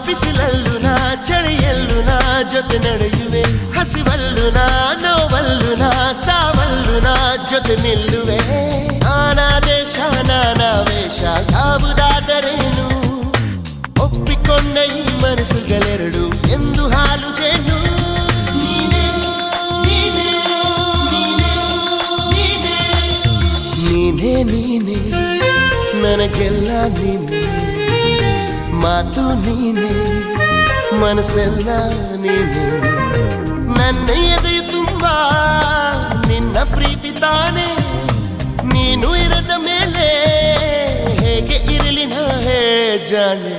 ಬಿಸಿಲಲ್ಲೂ ನಾ ಚಳಿಯಲ್ಲೂ ನಾ ಜೊತೆ ನಡೆಯುವೆ ಹಸಿವಲ್ಲೂ ನಾ ನೋವಲ್ಲೂ ನಾ ಸಾವಲ್ಲೂ ನಾ ಜೊತೆ ನಿಲ್ಲುವೆ ನಾನಾ ದೇಶ ನಾನಾ ವೇಷ ಯಾವುದಾದರೇನು ಒಪ್ಪಿಕೊಂಡ ಈ ಮನಸ್ಸುಗಳೆರಡು ಎಂದು ಹಾಲು ಜೇನು ನೀನೇ ನೀನೇ ನನಗೆಲ್ಲ ನೀನೆ ಮಾತು ನೀನೆ ಮನಸ್ಸೆಲ್ಲ ನೀನೆ ನನ್ನ ಎದೆಯು ತುಂಬ ನಿನ್ನ ಪ್ರೀತಿ ತಾನೆ ನೀನು ಇರದ ಮೇಲೆ ಹೇಗೆ ಇರಲಿ ನಾ ಹೇ ಜಾನೆ